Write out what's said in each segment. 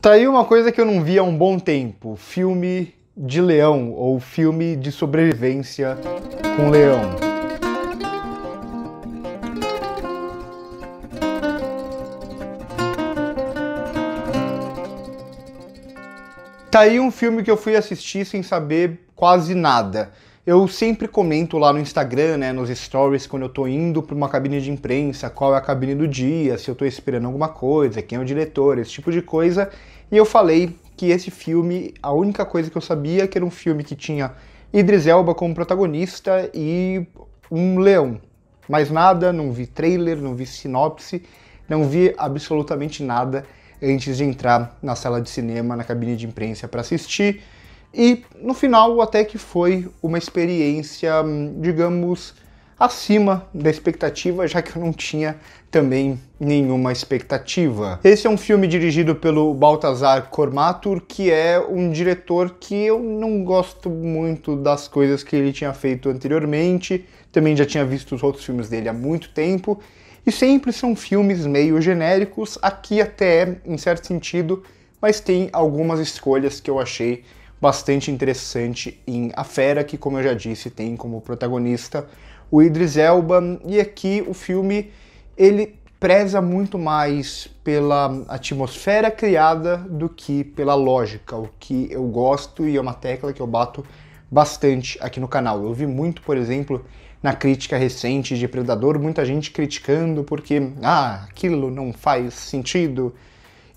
Tá aí uma coisa que eu não vi há um bom tempo, filme de leão ou filme de sobrevivência com leão. Tá aí um filme que eu fui assistir sem saber quase nada. Eu sempre comento lá no Instagram, né, nos stories, quando eu tô indo para uma cabine de imprensa, qual é a cabine do dia, se eu tô esperando alguma coisa, quem é o diretor, esse tipo de coisa. E eu falei que esse filme, a única coisa que eu sabia que era um filme que tinha Idris Elba como protagonista e um leão. Mais nada, não vi trailer, não vi sinopse, não vi absolutamente nada antes de entrar na sala de cinema, na cabine de imprensa para assistir. E no final até que foi uma experiência, digamos, acima da expectativa, já que eu não tinha também nenhuma expectativa. Esse é um filme dirigido pelo Baltasar Kormátur, que é um diretor que eu não gosto muito das coisas que ele tinha feito anteriormente, também já tinha visto os outros filmes dele há muito tempo, e sempre são filmes meio genéricos, aqui até em certo sentido, mas tem algumas escolhas que eu achei bastante interessante em A Fera, que, como eu já disse, tem como protagonista o Idris Elba, e aqui o filme ele preza muito mais pela atmosfera criada do que pela lógica, o que eu gosto e é uma tecla que eu bato bastante aqui no canal. Eu vi muito, por exemplo, na crítica recente de Predador, muita gente criticando porque aquilo não faz sentido,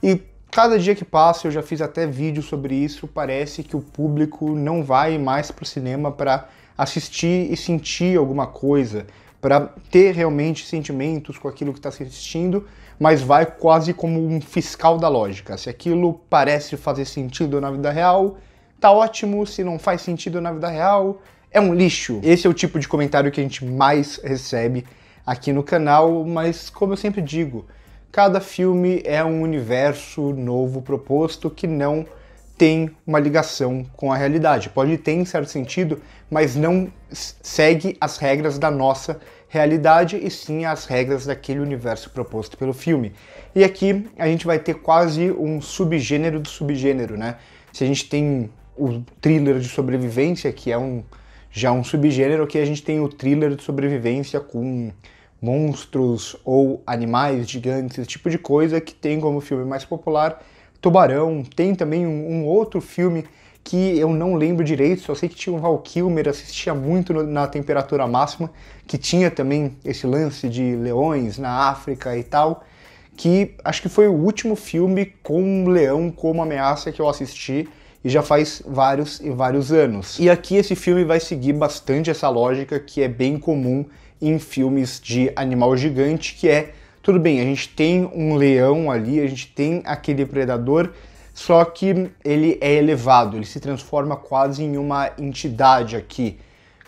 e cada dia que passa, eu já fiz até vídeo sobre isso, parece que o público não vai mais para o cinema para assistir e sentir alguma coisa, para ter realmente sentimentos com aquilo que está assistindo, mas vai quase como um fiscal da lógica. Se aquilo parece fazer sentido na vida real, tá ótimo, se não faz sentido na vida real, é um lixo. Esse é o tipo de comentário que a gente mais recebe aqui no canal, mas como eu sempre digo, cada filme é um universo novo proposto que não tem uma ligação com a realidade. Pode ter em certo sentido, mas não segue as regras da nossa realidade e sim as regras daquele universo proposto pelo filme. E aqui a gente vai ter quase um subgênero do subgênero, né? Se a gente tem o thriller de sobrevivência, que é já um subgênero, aqui a gente tem o thriller de sobrevivência com monstros ou animais gigantes, esse tipo de coisa, que tem como filme mais popular Tubarão. Tem também um outro filme que eu não lembro direito, só sei que tinha o Val Kilmer, assistia muito na Temperatura Máxima, que tinha também esse lance de leões na África e tal, que acho que foi o último filme com um leão como ameaça que eu assisti, e já faz vários e vários anos. E aqui esse filme vai seguir bastante essa lógica que é bem comum em filmes de animal gigante, que é, tudo bem, a gente tem um leão ali, a gente tem aquele predador, só que ele é elevado, ele se transforma quase em uma entidade aqui.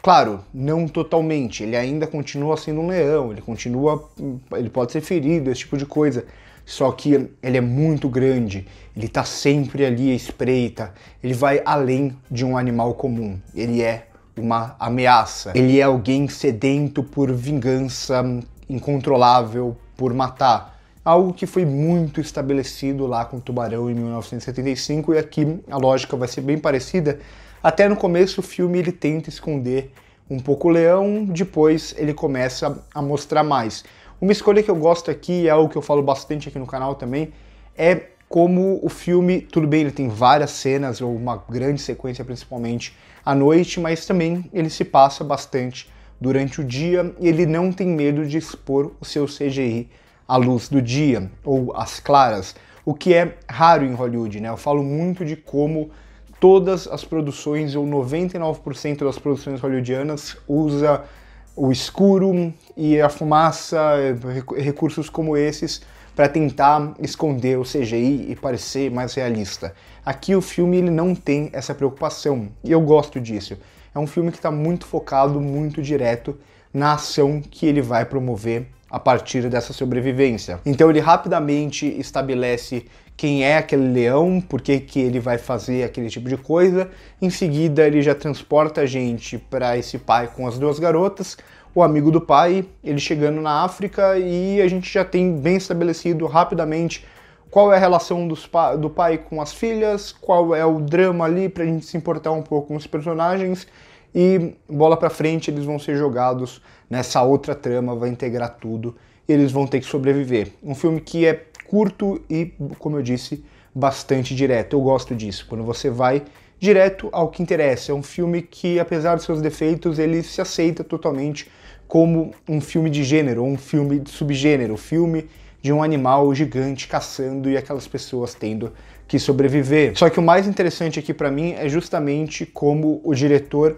Claro, não totalmente, ele ainda continua sendo um leão, ele pode ser ferido, esse tipo de coisa, só que ele é muito grande, ele tá sempre ali à espreita, ele vai além de um animal comum, ele é uma ameaça. Ele é alguém sedento por vingança, incontrolável por matar. Algo que foi muito estabelecido lá com o Tubarão em 1975, e aqui a lógica vai ser bem parecida. Até no começo o filme ele tenta esconder um pouco o leão, depois ele começa a mostrar mais. Uma escolha que eu gosto aqui, é algo que eu falo bastante aqui no canal também, é como o filme, tudo bem, ele tem várias cenas, ou uma grande sequência principalmente à noite, mas também ele se passa bastante durante o dia e ele não tem medo de expor o seu CGI à luz do dia, ou às claras, o que é raro em Hollywood, né? Eu falo muito de como todas as produções, ou 99% das produções hollywoodianas, usa o escuro e a fumaça, recursos como esses, para tentar esconder o CGI e parecer mais realista. Aqui o filme ele não tem essa preocupação, e eu gosto disso. É um filme que está muito focado, muito direto na ação que ele vai promover a partir dessa sobrevivência. Então ele rapidamente estabelece quem é aquele leão, por que ele vai fazer aquele tipo de coisa. Em seguida ele já transporta a gente para esse pai com as duas garotas, o amigo do pai, ele chegando na África, e a gente já tem bem estabelecido rapidamente qual é a relação do pai com as filhas, qual é o drama ali pra gente se importar um pouco com os personagens, e bola pra frente eles vão ser jogados nessa outra trama, vai integrar tudo, e eles vão ter que sobreviver. Um filme que é curto e, como eu disse, bastante direto. Eu gosto disso, quando você vai direto ao que interessa. É um filme que, apesar dos seus defeitos, ele se aceita totalmente como um filme de gênero, ou um filme de subgênero, filme de um animal gigante caçando e aquelas pessoas tendo que sobreviver. Só que o mais interessante aqui pra mim é justamente como o diretor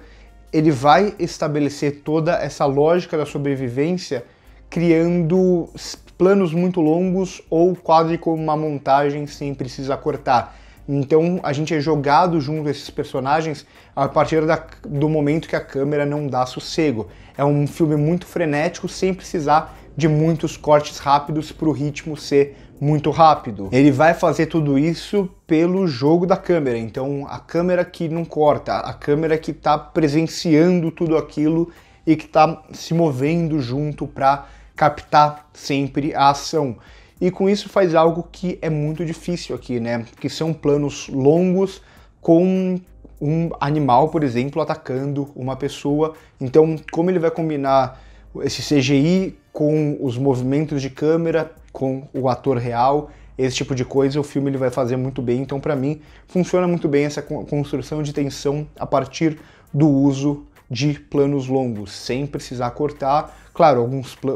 ele vai estabelecer toda essa lógica da sobrevivência criando planos muito longos ou quase como uma montagem sem precisar cortar. Então a gente é jogado junto a esses personagens a partir do momento que a câmera não dá sossego. É um filme muito frenético sem precisar de muitos cortes rápidos para o ritmo ser muito rápido. Ele vai fazer tudo isso pelo jogo da câmera, então a câmera que não corta, a câmera que está presenciando tudo aquilo e que está se movendo junto para captar sempre a ação. E com isso faz algo que é muito difícil aqui, né? Que são planos longos com um animal, por exemplo, atacando uma pessoa. Então, como ele vai combinar esse CGI com os movimentos de câmera, com o ator real, esse tipo de coisa, o filme ele vai fazer muito bem. Então, para mim, funciona muito bem essa construção de tensão a partir do uso de planos longos, sem precisar cortar. Claro,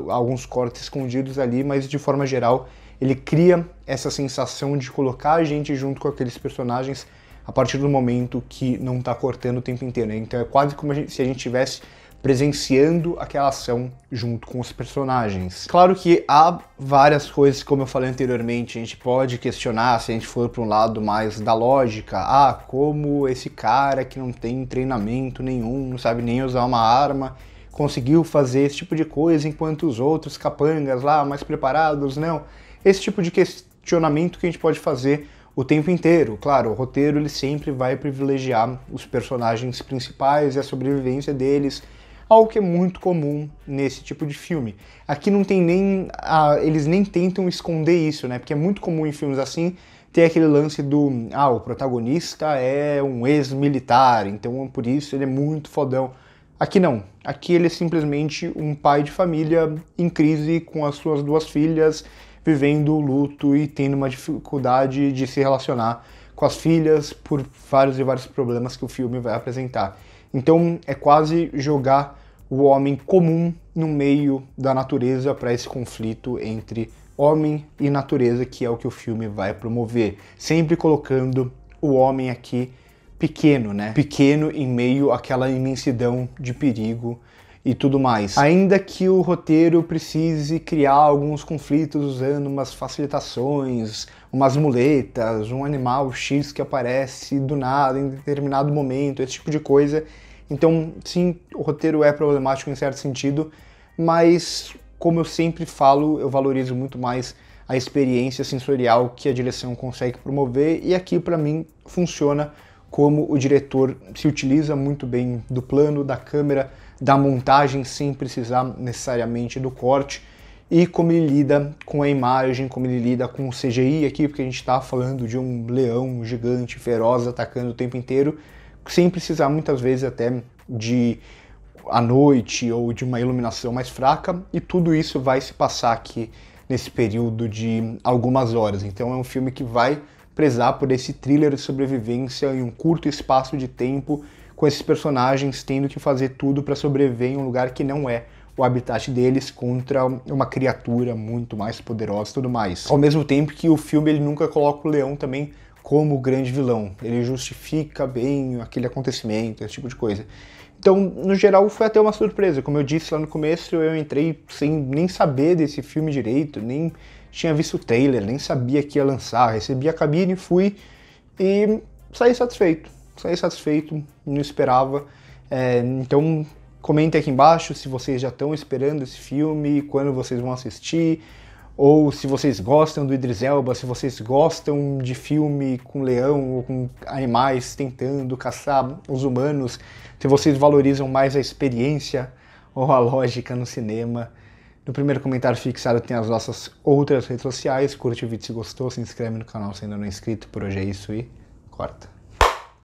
alguns cortes escondidos ali, mas de forma geral, ele cria essa sensação de colocar a gente junto com aqueles personagens a partir do momento que não está cortando o tempo inteiro, né? Então é quase como se a gente estivesse presenciando aquela ação junto com os personagens. Claro que há várias coisas, como eu falei anteriormente, a gente pode questionar se a gente for para um lado mais da lógica. Ah, como esse cara que não tem treinamento nenhum, não sabe nem usar uma arma, conseguiu fazer esse tipo de coisa, enquanto os outros capangas lá, mais preparados, não. Esse tipo de questionamento que a gente pode fazer o tempo inteiro. Claro, o roteiro ele sempre vai privilegiar os personagens principais e a sobrevivência deles, algo que é muito comum nesse tipo de filme. Aqui não tem nem... eles nem tentam esconder isso, né? Porque é muito comum em filmes assim ter aquele lance do... o protagonista é um ex-militar, então por isso ele é muito fodão. Aqui não. Aqui ele é simplesmente um pai de família em crise com as suas duas filhas, vivendo o luto e tendo uma dificuldade de se relacionar com as filhas por vários e vários problemas que o filme vai apresentar. Então é quase jogar o homem comum no meio da natureza para esse conflito entre homem e natureza, que é o que o filme vai promover. Sempre colocando o homem aqui pequeno, né? Pequeno em meio àquela imensidão de perigo e tudo mais. Ainda que o roteiro precise criar alguns conflitos usando umas facilitações, umas muletas, um animal X que aparece do nada em determinado momento, esse tipo de coisa. Então, sim, o roteiro é problemático em certo sentido, mas, como eu sempre falo, eu valorizo muito mais a experiência sensorial que a direção consegue promover, e aqui, para mim, funciona como o diretor se utiliza muito bem do plano, da câmera, da montagem, sem precisar necessariamente do corte, e como ele lida com a imagem, como ele lida com o CGI aqui, porque a gente está falando de um leão gigante, feroz, atacando o tempo inteiro, sem precisar muitas vezes até de à noite ou de uma iluminação mais fraca, e tudo isso vai se passar aqui nesse período de algumas horas. Então é um filme que vai prezar por esse thriller de sobrevivência em um curto espaço de tempo, com esses personagens tendo que fazer tudo para sobreviver em um lugar que não é o habitat deles, contra uma criatura muito mais poderosa e tudo mais. Ao mesmo tempo que o filme ele nunca coloca o leão também como o grande vilão, ele justifica bem aquele acontecimento, esse tipo de coisa. Então, no geral, foi até uma surpresa. Como eu disse lá no começo, eu entrei sem nem saber desse filme direito, nem tinha visto o trailer, nem sabia que ia lançar. Recebi a cabine, fui e saí satisfeito, não esperava. Então, comentem aqui embaixo se vocês já estão esperando esse filme, quando vocês vão assistir, ou se vocês gostam do Idris Elba, se vocês gostam de filme com leão ou com animais tentando caçar os humanos, se vocês valorizam mais a experiência ou a lógica no cinema. No primeiro comentário fixado tem as nossas outras redes sociais. Curte o vídeo se gostou, se inscreve no canal se ainda não é inscrito. Por hoje é isso e corta.